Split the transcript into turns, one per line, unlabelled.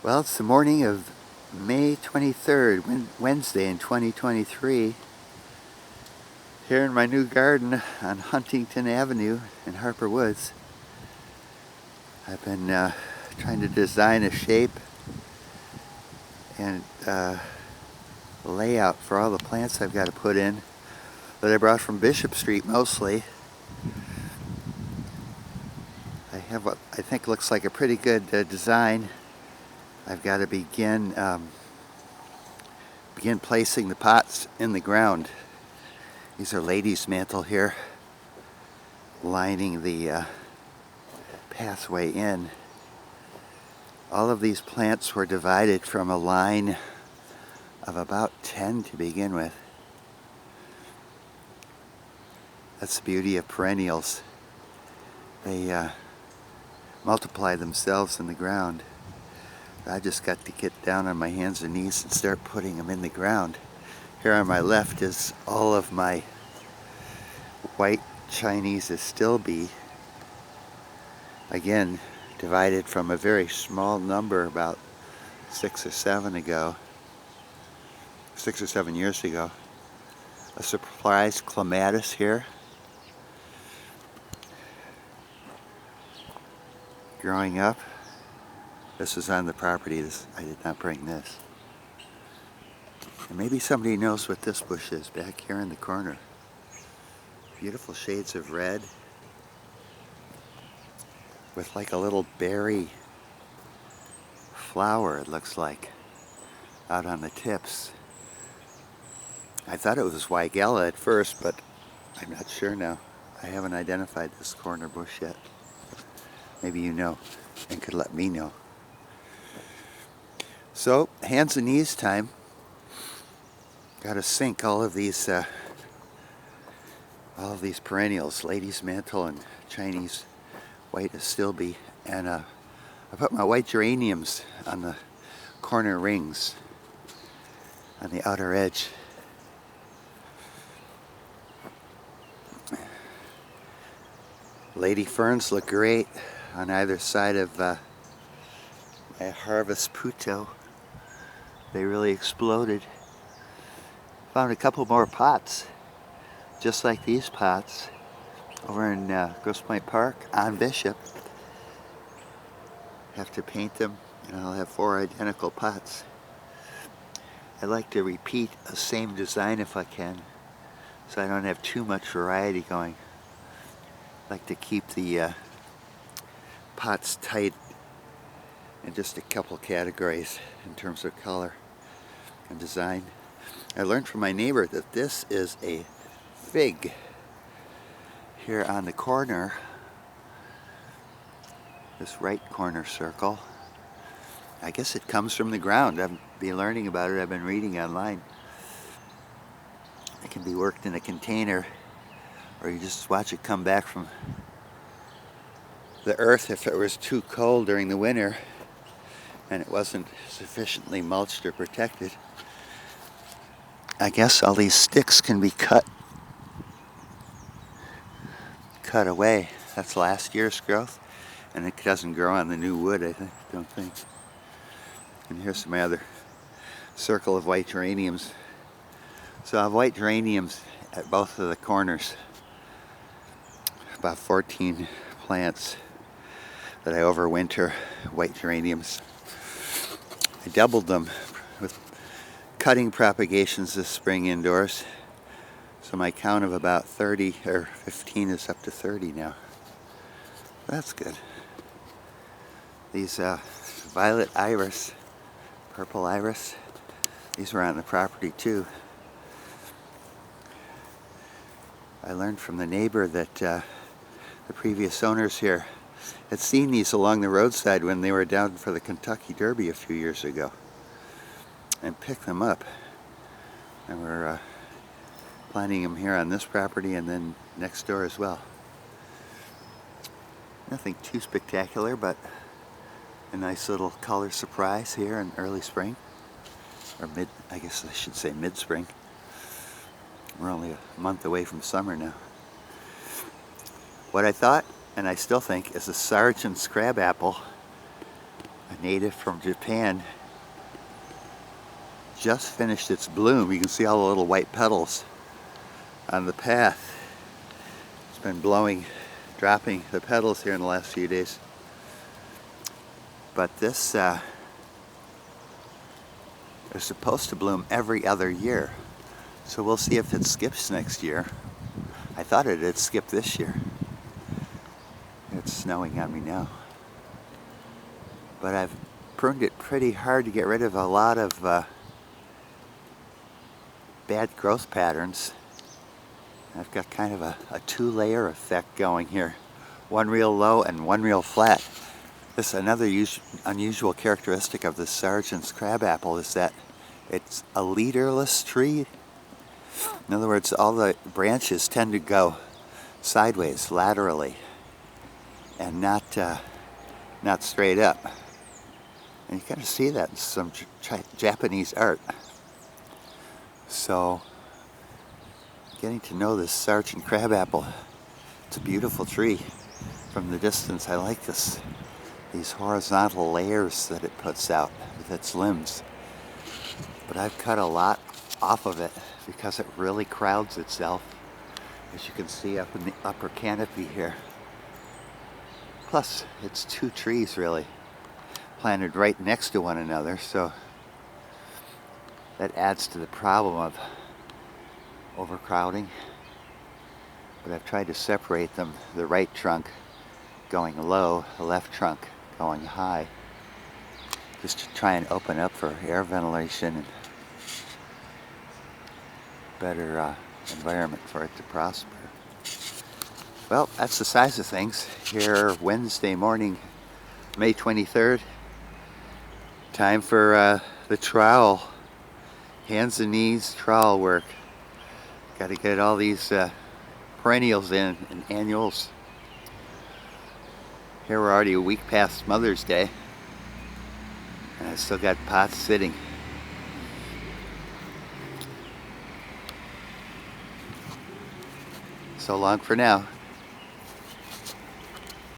Well, it's the morning of May 23rd, Wednesday in 2023, here in my new garden on Huntington Avenue in Harper Woods. I've been trying to design a shape and layout for all the plants I've got to put in that I brought from Bishop Street mostly. I have what I think looks like a pretty good design. I've got to begin placing the pots in the ground. These are ladies' mantle here, lining the pathway in. All of these plants were divided from a line of about 10 to begin with. That's the beauty of perennials. They multiply themselves in the ground. I just got to get down on my hands and knees and start putting them in the ground. Here on my left is all of my white Chinese Astilbe. Again, divided from a very small number about 6 or 7 years ago. A surprise clematis here, growing up. This is on the property. I did not bring this. And maybe somebody knows what this bush is back here in the corner. Beautiful shades of red with like a little berry flower, it looks like, out on the tips. I thought it was Weigella at first, but I'm not sure now. I haven't identified this corner bush yet. Maybe you know and could let me know. So, hands and knees time. Got to sink all of these perennials, ladies' mantle and Chinese white Astilbe, and I put my white geraniums on the corner rings on the outer edge. Lady ferns look great on either side of my harvest puto. They really exploded. Found a couple more pots, just like these pots, over in Grosse Pointe Park on Bishop. Have to paint them, and I'll have 4 identical pots. I like to repeat the same design if I can, so I don't have too much variety going. I like to keep the pots tight in just a couple categories in terms of color and design. I learned from my neighbor that this is a fig here on the corner, this right corner circle. I guess it comes from the ground. I've been learning about it. I've been reading online. It can be worked in a container, or you just watch it come back from the earth if it was too cold during the winter and it wasn't sufficiently mulched or protected. I guess all these sticks can be cut away. That's last year's growth, and it doesn't grow on the new wood, I don't think. And here's my other circle of white geraniums. So I have white geraniums at both of the corners. About 14 plants that I overwinter, white geraniums. I doubled them with cutting propagations this spring indoors. So my count of about 30 or 15 is up to 30 now. That's good. These violet iris, purple iris, these were on the property too. I learned from the neighbor that the previous owners here had seen these along the roadside when they were down for the Kentucky Derby a few years ago and picked them up. And we're planting them here on this property and then next door as well. Nothing too spectacular, but a nice little color surprise here in early spring, or I guess I should say mid-spring. We're only a month away from summer now. What I thought, and I still think, is a Sargent's crabapple. native from Japan, just finished its bloom. You can see all the little white petals on the path. It's been blowing, dropping the petals here in the last few days. But this is supposed to bloom every other year. So we'll see if it skips next year. I thought it had skipped this year. It's snowing on me now. But I've pruned it pretty hard to get rid of a lot of bad growth patterns. I've got kind of a two-layer effect going here. One real low and one real flat. This is another unusual characteristic of the Sargent's crabapple, is that it's a leaderless tree. In other words, all the branches tend to go sideways, laterally, and not straight up. And you kind of see that in some Japanese art. So, getting to know this Sargent crabapple, it's a beautiful tree. From the distance, I like these horizontal layers that it puts out with its limbs. But I've cut a lot off of it because it really crowds itself, as you can see up in the upper canopy here. Plus, it's two trees really, planted right next to one another, so that adds to the problem of overcrowding. But I've tried to separate them, the right trunk going low, the left trunk going high, just to try and open up for air ventilation and better environment for it to prosper. Well, that's the size of things here Wednesday morning, May 23rd. Time for the trowel, hands and knees trowel work. Got to get all these perennials in and annuals. Here we're already a week past Mother's Day, and I still got pots sitting. So long for now.